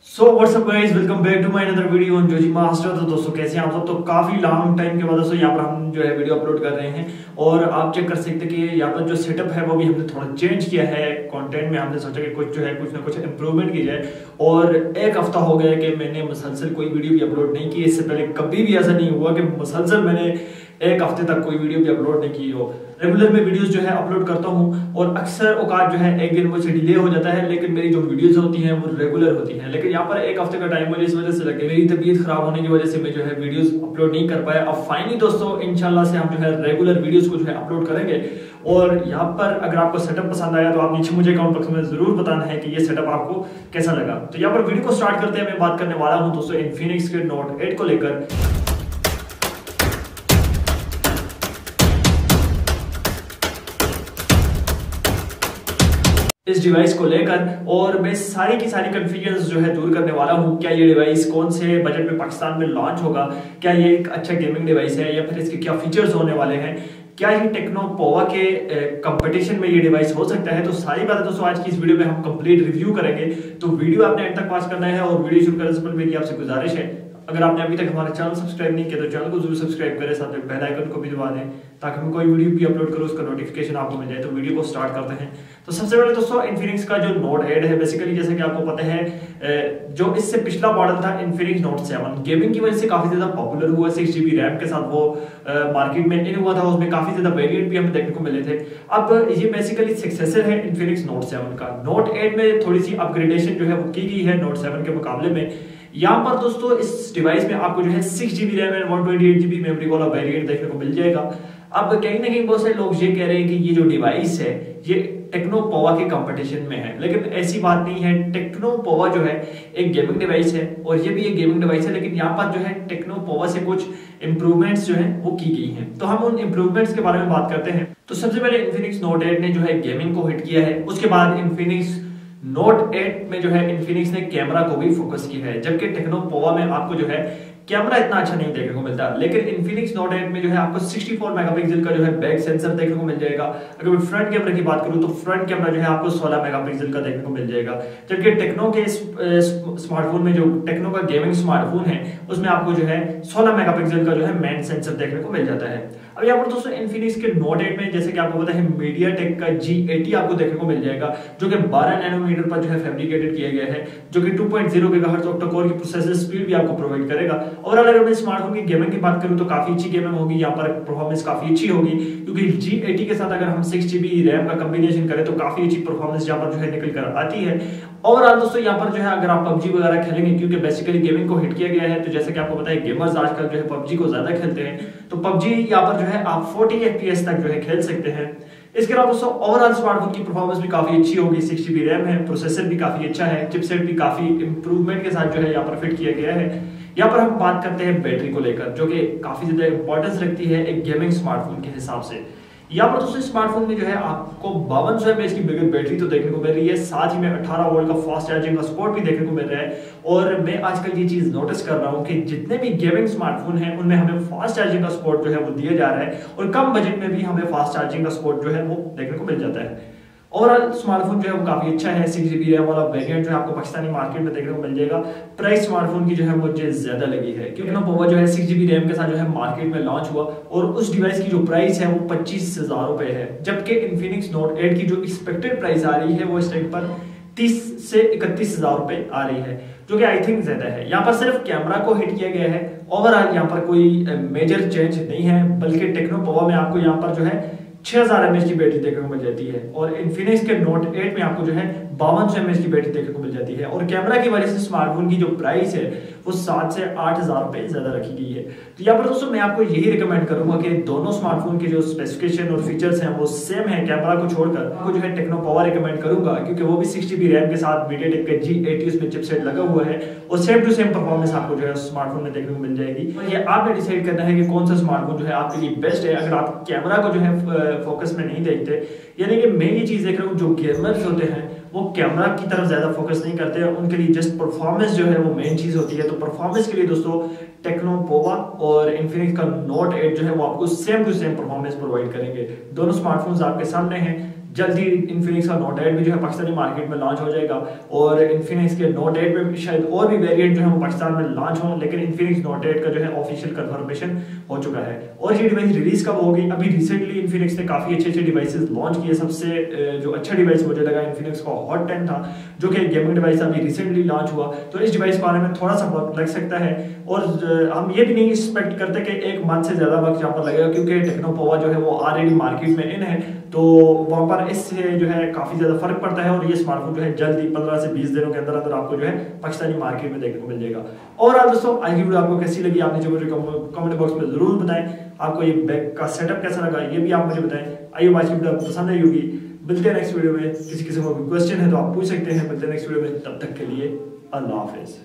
So what's up guys, welcome back to my another video on Joji master. तो दोस्तों कैसे हैं आप सब। तो काफी लॉन्ग टाइम के बाद दोस्तों यहाँ पर हम जो है वीडियो अपलोड कर रहे हैं और आप चेक कर सकते हैं कि यहाँ पर जो सेटअप है वो भी हमने थोड़ा चेंज किया है। कंटेंट में हमने सोचा कि कुछ जो है कुछ ना कुछ इंप्रूवमेंट की जाए। और एक हफ्ता हो गया कि मैंने मुसलसल कोई वीडियो भी अपलोड नहीं की। इससे पहले कभी भी ऐसा नहीं हुआ कि मुसलसल मैंने एक हफ्ते तक कोई वीडियो भी अपलोड नहीं की हो। रेगुलर में वीडियोस जो है अपलोड करता हूं और अक्सर औकात जो है एक दिन मुझे डिले हो जाता है, लेकिन मेरी जो वीडियोस होती हैं वो रेगुलर होती हैं। लेकिन यहाँ पर एक हफ्ते का टाइम मुझे इस वजह से लगे, मेरी तबीयत खराब होने की वजह से मैं जो है वीडियोस अपलोड नहीं कर पाया। अब फाइनली दोस्तों इंशाल्लाह से हम जो है रेगुलर वीडियोस को जो है अपलोड करेंगे। और यहाँ पर अगर आपको सेटअप पसंद आया तो आप नीचे मुझे कमेंट बॉक्स में जरूर बताना है कि ये सेटअप आपको कैसा लगा। तो यहाँ पर वीडियो को स्टार्ट करते हैं। मैं बात करने वाला हूँ दोस्तों इन्फिनिक्स के नोट 8 को लेकर। इस डिवाइस को लेकर और मैं सारी की सारी कंफ्यूजन जो है दूर करने वाला हूं। क्या ये डिवाइस कौन से बजट में पाकिस्तान में लॉन्च होगा, क्या ये एक अच्छा गेमिंग डिवाइस है या फिर इसके क्या फीचर्स होने वाले हैं, क्या ये टेक्नो पोवा के कंपटीशन में ये डिवाइस हो सकता है। तो सारी बातें दोस्तों आज की इस वीडियो में हम कंप्लीट रिव्यू करेंगे। तो वीडियो आपने एंड तक वॉच करना है और वीडियो शुरू करने से पहले मेरी आपसे गुजारिश है, अगर आपने अभी तक हमारा चैनल सब्सक्राइब नहीं किया तो चैनल को जरूर सब्सक्राइब करें, साथ में बेल आइकन को भी दबा दें ताकि हम कोई वीडियो भी अपलोड करो उसका नोटिफिकेशन आपको मिल जाए। तो वीडियो को स्टार्ट करते हैं। तो सबसे पहले दोस्तों इन्फिनिक्स का जो नोट 8 है, बेसिकली जैसे कि आपको पता है जो इससे पिछला मॉडल था इन्फिनिक्स नोट 7 गेमिंग की वजह से काफी ज्यादा पॉपुलर हुआ। 6GB रैम के साथ वो मार्केट में इन हुआ था, उसमें काफी ज्यादा वेरिएंट भी हमें देखने को मिले थे। अब ये बेसिकली सक्सेसर है इन्फिनिक्स नोट 7 का। नोट 8 में थोड़ी सी अपग्रेडेशन जो है वो की गई है नोट 7 के मुकाबले में। यहाँ पर दोस्तों इस डिवाइस में आपको जो है 6GB RAM and 128GB memory वाला वेरिएंट देखने को मिल जाएगा। अब कहीं ना कहीं बहुत सारे लोग ये कह रहे हैं कि ये जो डिवाइस है ये टेक्नो पोवा के कंपटीशन में है, लेकिन ऐसी बात नहीं है। टेक्नो पोवा जो है एक गेमिंग डिवाइस है और ये भी एक गेमिंग डिवाइस है, लेकिन यहाँ पर जो है टेक्नो पोवा से कुछ इंप्रूवमेंट्स जो है वो की गई हैं। तो हम उन इंप्रूवमेंट्स के बारे में बात करते हैं। तो सबसे पहले इन्फिनिक्स नोट 8 ने जो है गेमिंग को हिट किया है। उसके बाद इन्फिनिक्स नोट 8 में जो है इन्फिनिक्स ने कैमरा को भी फोकस किया है, जबकि टेक्नो पोवा में आपको जो है कैमरा इतना अच्छा नहीं देखने को मिलता। लेकिन इन्फिनिक्स नोट 8 में जो है आपको 64 मेगापिक्सल का जो है बैक सेंसर देखने को मिल जाएगा। अगर मैं फ्रंट कैमरा की बात करूं तो फ्रंट कैमरा जो है आपको 16 मेगापिक्सल का देखने को मिल जाएगा। जबकि टेक्नो के स्मार्टफोन में जो टेक्नो का गेमिंग स्मार्टफोन है उसमें आपको जो है 16 मेगापिक्सल का जो है मेन सेंसर देखने को मिल जाता है। अब यहाँ पर दोस्तों इन्फिनिक्स के नोट 8 में जैसे कि आपको पता है मीडियाटेक का G80 आपको देखने को मिल जाएगा, जो कि 12 नैनोमीटर पर जो है फैब्रिकेटेड किया गया है, जो कि 2.0 गीगाहर्ट्ज ऑक्टा कोर की प्रोसेसर स्पीड भी आपको प्रोवाइड करेगा। ओवरऑल अगर मैं स्मार्टफोन की गेमिंग की बात करूं तो काफी अच्छी गेमिंग होगी, यहाँ पर परफॉर्मेंस काफी अच्छी होगी, क्योंकि G80 के साथ अगर हम 6GB रैम का कॉम्बिनेशन करें तो काफी अच्छी परफॉर्मेंस यहाँ पर जो है निकल कर आती है। ओवरऑल दोस्तों यहाँ पर जो है अगर आप PUBG वगैरह खेलेंगे, क्योंकि बेसिकली गेमिंग को हिट किया गया है, तो जैसे कि आपको पता है गेमर्स आजकल जो है PUBG को ज्यादा खेलते हैं, तो PUBG यहाँ पर जो है आप 40 FPS तक जो है खेल सकते हैं। इसके अलावा दोस्तों ओवरऑल स्मार्टफोन की परफॉर्मेंस भी काफी अच्छी होगी। 6GB रैम है, प्रोसेसर भी काफी अच्छा है, चिपसेट भी काफी इंप्रूवमेंट के साथ जो है यहाँ पर फिट किया गया है। यहाँ पर हम बात करते हैं बैटरी को लेकर, जो कि काफी ज्यादा इंपॉर्टेंस रखती है एक गेमिंग स्मार्टफोन के हिसाब से। यहाँ पर दोस्तों स्मार्टफोन में जो है आपको 5200 mAh की बिगर बैटरी तो देखने को मिल रही है, साथ ही में 18 वोल्ट का फास्ट चार्जिंग का सपोर्ट भी देखने को मिल रहा है। और मैं आजकल ये चीज नोटिस कर रहा हूँ कि जितने भी गेमिंग स्मार्टफोन हैं उनमें हमें फास्ट चार्जिंग का सपोर्ट जो है वो दिया जा रहा है और कम बजट में भी हमें फास्ट चार्जिंग का सपोर्ट जो है वो देखने को मिल जाता है। ओवरऑल स्मार्टफोन जो है वो काफी अच्छा है। 6GB रैम वाला वेरिएंट जो है आपको पाकिस्तानी मार्केट में देखने को मिल जाएगा। प्राइस स्मार्टफोन की जो है मुझे ज्यादा लगी है, क्योंकि पोवा जो है 6GB रैम के साथ जो है मार्केट में लॉन्च हुआ और उस डिवाइस की जो प्राइस है वो 25,000 रुपए है, जबकि इन्फिनिक्स नोट 8 की जो एक्सपेक्टेड प्राइस आ रही है वो इस टाइम पर 30 से 31,000 रुपए आ रही है, जो कि आई थिंक ज्यादा है। यहाँ पर सिर्फ कैमरा को हिट किया गया है, ओवरऑल यहाँ पर कोई मेजर चेंज नहीं है, बल्कि टेक्नो पोवा में आपको यहाँ पर जो है 6000 mAh की बैटरी देखने को मिल जाती है और इन्फिनिक्स के नोट 8 में आपको जो है 5200 mAh की बैटरी देखने को मिल जाती है। और कैमरा की वजह से स्मार्टफोन की जो प्राइस है वो 7 से 8,000 रुपए ज्यादा रखी गई है। तो यहाँ पर दोस्तों मैं आपको यही रिकमेंड करूंगा कि दोनों स्मार्टफोन के जो स्पेसिफिकेशन और फीचर्स हैं वो सेम है, कैमरा को छोड़कर आपको जो है टेक्नो पोवा रिकमेंड करूंगा, क्योंकि वो भी 6GB रैम के साथ मीडियाटेक का G80 उसमें चिपसेट लगा हुआ है और सेम टू सेम परफॉर्मेंस आपको जो है स्मार्टफोन में देखने को मिल जाएगी। और ये आपने डिसाइड करना है कि कौन सा स्मार्टफोन जो है आपके लिए बेस्ट है। अगर आप कैमरा को जो है फोकस में नहीं देखते, यानी कि मैं ये चीज देख रहा हूँ जो गेमर्स होते हैं वो कैमरा की तरफ ज्यादा फोकस नहीं करते हैं, उनके लिए जस्ट परफॉर्मेंस जो है वो मेन चीज होती है। तो परफॉर्मेंस के लिए दोस्तों टेक्नो पोवा और इन्फिनिक्स का नोट 8 जो है वो आपको same to same performance provide करेंगे। दोनों स्मार्टफोन्स आपके सामने हैं, जल्दी इन्फिनिक्स का नोट 8 भी जो है पाकिस्तानी मार्केट में लॉन्च हो जाएगा और इन्फिनिक्स के नोट 8 में शायद और भी वेरिएंट जो है वो पाकिस्तान में लॉन्च हो, लेकिन इन्फिनिक्स नोट 8 का जो है ऑफिशियल कंफर्मेशन हो चुका है। और ये डिवाइस रिलीज कब होगी? अभी रिसेंटली इन्फिनिक्स ने काफी अच्छे अच्छे डिवाइसेस लॉन्च किए। सबसे जो अच्छा डिवाइस मुझे लगा इन्फिनिक्स का हॉट 10 था, जो कि गेमिंग डिवाइस अभी रिसेंटली लॉन्च हुआ। तो इस डिवाइस को आने में थोड़ा सा वक्त लग सकता है और हम ये भी नहीं एक्सपेक्ट करते कि एक मंथ से ज्यादा वक्त यहाँ पर लगेगा, क्योंकि टेक्नोपोवा जो है वो ऑलरेडी मार्केट में इन है, तो वहां पर इससे जो है काफी ज्यादा फर्क पड़ता है और ये स्मार्टफोन जो है जल्दी 15 से 20 दिनों के अंदर अंदर आपको जो है पाकिस्तानी मार्केट में देखने को मिल जाएगा। और आप दोस्तों आज की वीडियो आपको कैसी लगी आपने जो मुझे कमेंट बॉक्स में जरूर बताएं। आपको ये बैग का सेटअप कैसा लगा ये भी आप मुझे बताएं। आइए आज की वीडियो आपको पसंद आई होगी। मिलते हैं नेक्स्ट वीडियो में। किसी किसी को क्वेश्चन है तो आप पूछ सकते हैं। मिलते हैं नेक्स्ट वीडियो में, तब तक के लिए अल्लाह हाफिज।